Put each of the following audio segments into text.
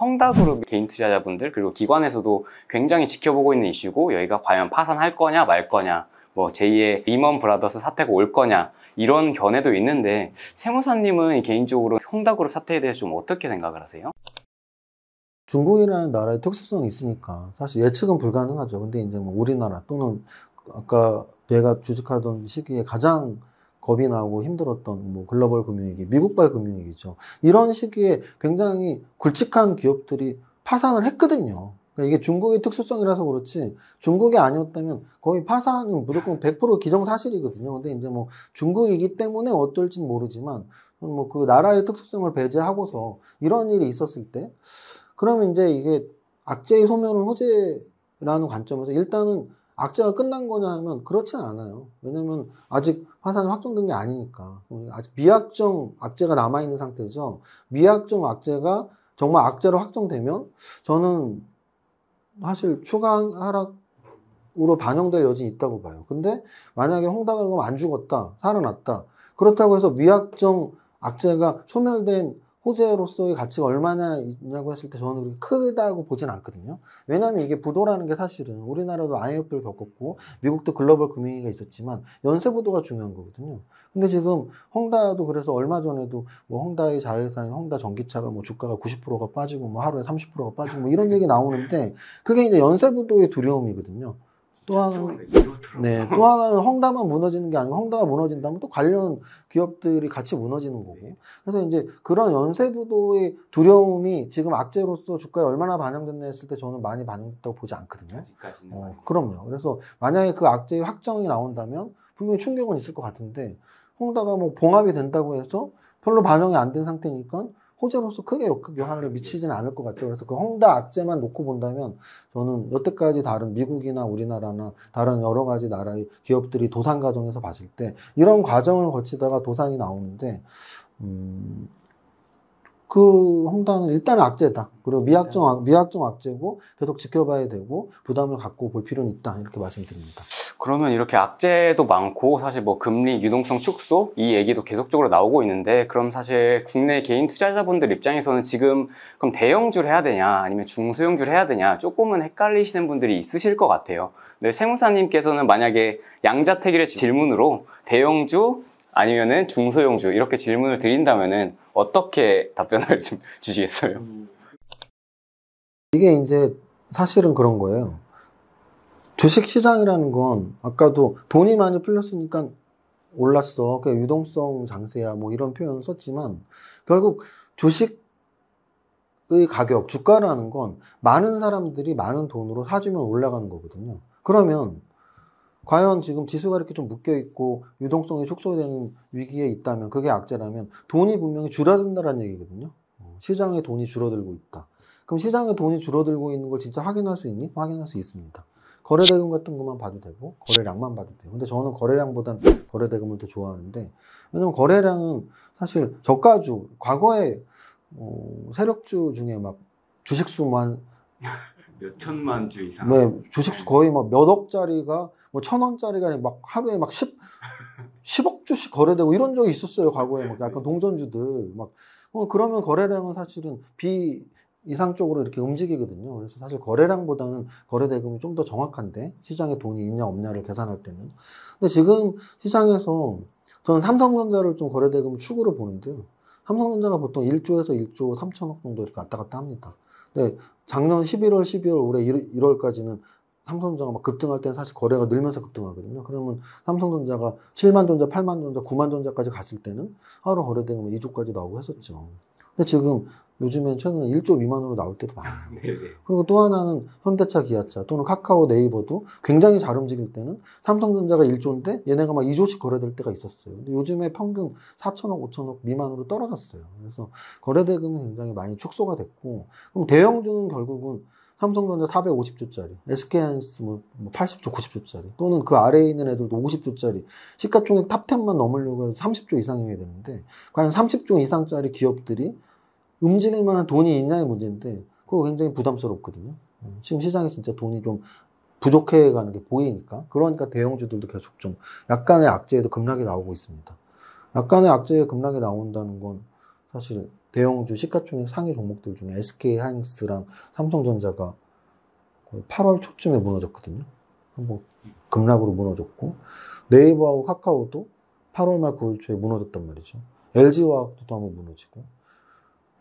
헝다그룹 개인 투자자분들 그리고 기관에서도 굉장히 지켜보고 있는 이슈고 여기가 과연 파산할 거냐 말 거냐 뭐 제2의 리먼 브라더스 사태가 올 거냐 이런 견해도 있는데 세무사님은 개인적으로 헝다그룹 사태에 대해서 좀 어떻게 생각을 하세요? 중국이라는 나라의 특수성이 있으니까 사실 예측은 불가능하죠. 근데 이제 뭐 우리나라 또는 아까 제가 주식하던 시기에 가장 겁이 나고 힘들었던 뭐 글로벌 금융위기, 미국발 금융위기죠. 이런 시기에 굉장히 굵직한 기업들이 파산을 했거든요. 그러니까 이게 중국의 특수성이라서 그렇지 중국이 아니었다면 거의 파산은 무조건 100% 기정사실이거든요. 근데 이제 뭐 중국이기 때문에 어떨지는 모르지만 뭐 그 나라의 특수성을 배제하고서 이런 일이 있었을 때 그러면 이제 이게 악재의 소멸은 호재라는 관점에서 일단은 악재가 끝난 거냐 하면 그렇지는 않아요. 왜냐면 아직 파산이 확정된 게 아니니까. 아직 미확정 악재가 남아있는 상태죠. 미확정 악재가 정말 악재로 확정되면 저는 사실 추가 하락으로 반영될 여지는 있다고 봐요. 근데 만약에 헝다가 안 죽었다, 살아났다. 그렇다고 해서 미확정 악재가 소멸된 호재로서의 가치가 얼마나 있냐고 했을 때 저는 그렇게 크다고 보진 않거든요. 왜냐하면 이게 부도라는 게 사실은 우리나라도 IMF를 겪었고 미국도 글로벌 금융위기가 있었지만 연쇄부도가 중요한 거거든요. 근데 지금 헝다도 그래서 얼마 전에도 뭐 헝다의 자회사인 헝다 전기차가 뭐 주가가 90%가 빠지고 뭐 하루에 30%가 빠지고 뭐 이런 얘기 나오는데 그게 이제 연쇄부도의 두려움이거든요. 또 하나는 헝다만 무너지는 게 아니고 헝다가 무너진다면 또 관련 기업들이 같이 무너지는 거고. 그래서 이제 그런 연쇄부도의 두려움이 지금 악재로서 주가에 얼마나 반영됐나 했을 때 저는 많이 반영됐다고 보지 않거든요. 그럼요. 그래서 만약에 그 악재의 확정이 나온다면 분명히 충격은 있을 것 같은데 헝다가 뭐 봉합이 된다고 해서 별로 반영이 안 된 상태니까 호재로서 크게 영향을 미치지는 않을 것 같아요. 그래서 그 헝다 악재만 놓고 본다면 저는 여태까지 다른 미국이나 우리나라나 다른 여러 가지 나라의 기업들이 도산 과정에서 봤을 때 이런 과정을 거치다가 도산이 나오는데 그 헝다는 일단 악재다. 그리고 미확정 악재고 계속 지켜봐야 되고 부담을 갖고 볼 필요는 있다. 이렇게 말씀드립니다. 그러면 이렇게 악재도 많고 사실 뭐 금리 유동성 축소 이 얘기도 계속적으로 나오고 있는데 그럼 사실 국내 개인 투자자분들 입장에서는 지금 그럼 대형주를 해야 되냐 아니면 중소형주를 해야 되냐 조금은 헷갈리시는 분들이 있으실 것 같아요. 근데 세무사님께서는 만약에 양자택일의 질문으로 대형주 아니면은 중소형주 이렇게 질문을 드린다면은 어떻게 답변을 좀 주시겠어요? 이게 이제 사실은 그런 거예요. 주식시장이라는 건 아까도 돈이 많이 풀렸으니까 올랐어. 그 유동성 장세야 뭐 이런 표현을 썼지만 결국 주식의 가격, 주가라는 건 많은 사람들이 많은 돈으로 사주면 올라가는 거거든요. 그러면 과연 지금 지수가 이렇게 좀 묶여있고 유동성이 축소되는 위기에 있다면 그게 악재라면 돈이 분명히 줄어든다는 얘기거든요. 시장에 돈이 줄어들고 있다. 그럼 시장에 돈이 줄어들고 있는 걸 진짜 확인할 수 있니? 확인할 수 있습니다. 거래대금 같은 것만 봐도 되고 거래량만 봐도 돼요. 근데 저는 거래량보단 거래대금을 더 좋아하는데 왜냐면 거래량은 사실 저가주 과거에 세력주 중에 막 주식수만 몇 천만 주 이상 주식수 거의 막 몇 억짜리가 뭐 1,000원짜리가 막 하루에 막 10억 주씩 거래되고 이런 적이 있었어요. 과거에 막 약간 동전주들 막 그러면 거래량은 사실은 이상적으로 이렇게 움직이거든요. 그래서 사실 거래량보다는 거래대금이 좀 더 정확한데 시장에 돈이 있냐 없냐를 계산할 때는. 근데 지금 시장에서 저는 삼성전자를 좀 거래대금 축으로 보는데요. 삼성전자가 보통 1조에서 1조 3천억 정도 이렇게 왔다 갔다 합니다. 근데 작년 11월, 12월, 올해 1월까지는 삼성전자가 막 급등할 때는 사실 거래가 늘면서 급등하거든요. 그러면 삼성전자가 7만 전자, 8만 전자, 9만 전자까지 갔을 때는 하루 거래대금이 2조까지 나오고 했었죠. 근데 지금 요즘엔 최근에 1조 미만으로 나올 때도 많아요. 그리고 또 하나는 현대차, 기아차 또는 카카오, 네이버도 굉장히 잘 움직일 때는 삼성전자가 1조인데 얘네가 막 2조씩 거래될 때가 있었어요. 근데 요즘에 평균 4천억, 5천억 미만으로 떨어졌어요. 그래서 거래대금이 굉장히 많이 축소가 됐고 그럼 대형주는 결국은 삼성전자 450조짜리, SK하이닉스 뭐 80조, 90조짜리 또는 그 아래에 있는 애들도 50조짜리 시가총액 탑10만 넘으려고 해서 30조 이상이어야 되는데 과연 30조 이상짜리 기업들이 움직일 만한 돈이 있냐의 문제인데 그거 굉장히 부담스럽거든요. 지금 시장에 진짜 돈이 좀 부족해가는 게 보이니까 그러니까 대형주들도 계속 좀 약간의 악재에도 급락이 나오고 있습니다. 약간의 악재에 급락이 나온다는 건 사실 대형주 시가총액 상위 종목들 중에 SK 하이닉스랑 삼성전자가 거의 8월 초쯤에 무너졌거든요. 한번 급락으로 무너졌고, 네이버하고 카카오도 8월 말 9월 초에 무너졌단 말이죠. LG화학도 또 한번 무너지고,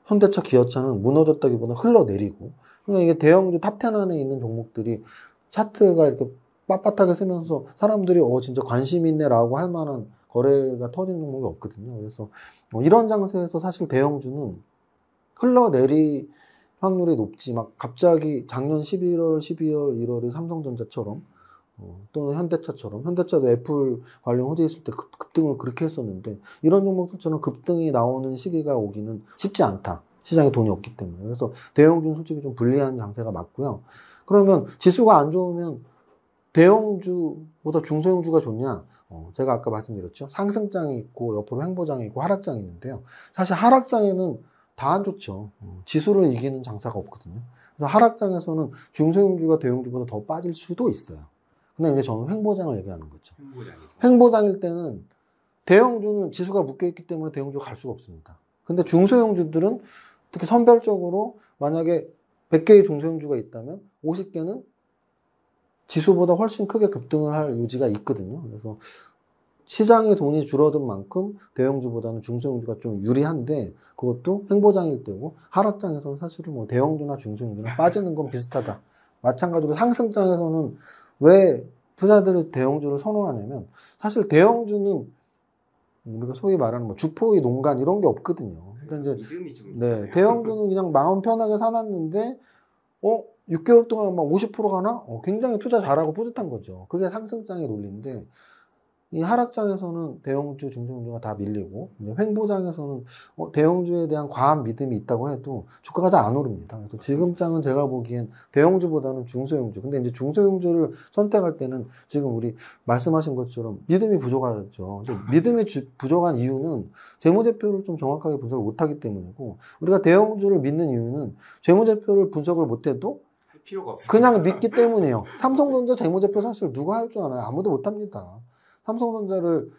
현대차, 기아차는 무너졌다기보다 흘러내리고, 그러니까 이게 대형주 탑10 안에 있는 종목들이 차트가 이렇게 빳빳하게 쓰면서 사람들이 진짜 관심 있네라고 할 만한 거래가 터진 종목이 없거든요. 그래서 이런 장세에서 사실 대형주는 흘러내릴 확률이 높지, 막 갑자기 작년 11월, 12월, 1월에 삼성전자처럼 또는 현대차처럼, 현대차도 애플 관련 호재 있을 때 급등을 그렇게 했었는데, 이런 종목들처럼 급등이 나오는 시기가 오기는 쉽지 않다. 시장에 돈이 없기 때문에. 그래서 대형주는 솔직히 좀 불리한 장세가 맞고요. 그러면 지수가 안 좋으면 대형주보다 중소형주가 좋냐? 제가 아까 말씀드렸죠. 상승장이 있고 옆으로 횡보장이 있고 하락장이 있는데요. 사실 하락장에는 다 안 좋죠. 지수를 이기는 장사가 없거든요. 그래서 하락장에서는 중소형주가 대형주보다 더 빠질 수도 있어요. 근데 이제 저는 횡보장을 얘기하는 거죠. 횡보장일 때는 대형주는 지수가 묶여있기 때문에 대형주가 갈 수가 없습니다. 근데 중소형주들은 특히 선별적으로 만약에 100개의 중소형주가 있다면 50개는 지수보다 훨씬 크게 급등을 할 요지가 있거든요. 그래서 시장의 돈이 줄어든 만큼 대형주보다는 중소형주가 좀 유리한데, 그것도 횡보장일 때고, 하락장에서는 사실은 뭐 대형주나 중소형주나 빠지는 건 비슷하다. 마찬가지로 상승장에서는 왜 투자들이 대형주를 선호하냐면, 사실 대형주는 우리가 소위 말하는 뭐 주포의 농간 이런 게 없거든요. 그러니까 이제 믿음이 좀 네, 있잖아요. 대형주는 그냥 마음 편하게 사놨는데 6개월 동안 막 50% 가나? 굉장히 투자 잘하고 뿌듯한 거죠. 그게 상승장의 논리인데, 이 하락장에서는 대형주, 중소형주가 다 밀리고, 이제 횡보장에서는 대형주에 대한 과한 믿음이 있다고 해도 주가가 잘 안 오릅니다. 그래서 지금 장은 제가 보기엔 대형주보다는 중소형주. 근데 이제 중소형주를 선택할 때는 지금 우리 말씀하신 것처럼 믿음이 부족하죠. 믿음이 부족한 이유는 재무제표를 좀 정확하게 분석을 못하기 때문이고, 우리가 대형주를 믿는 이유는 재무제표를 분석을 못해도 필요가 없어요. 그냥 믿기 때문이에요. 삼성전자 재무제표 사실 누가 할 줄 아나요? 아무도 못합니다. 삼성전자를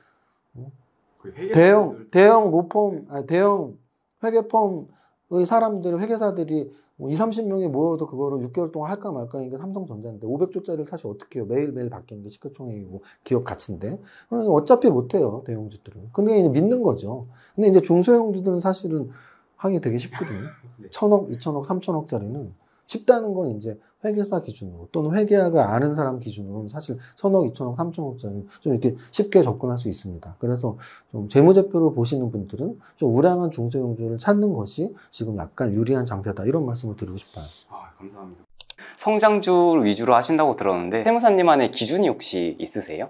대형 로펌, 대형 회계펌의 사람들, 회계사들이 20, 30명이 모여도 그거를 6개월 동안 할까 말까인 게 삼성전자인데, 500조짜리를 사실 어떻게 해요? 매일매일 바뀌는 게 시가총액이고 기업 가치인데. 그러니까 어차피 못해요, 대형주들은. 근데 이제 믿는 거죠. 근데 이제 중소형주들은 사실은 하기 되게 쉽거든요. 1,000억, 2,000억, 3,000억짜리는 쉽다는 건 이제 회계사 기준으로 또는 회계학을 아는 사람 기준으로는 사실 1,000억, 2,000억, 3,000억짜리 좀 이렇게 쉽게 접근할 수 있습니다. 그래서 좀 재무제표를 보시는 분들은 좀 우량한 중소형주를 찾는 것이 지금 약간 유리한 장세다, 이런 말씀을 드리고 싶어요. 감사합니다. 성장주 위주로 하신다고 들었는데 세무사님만의 기준이 혹시 있으세요?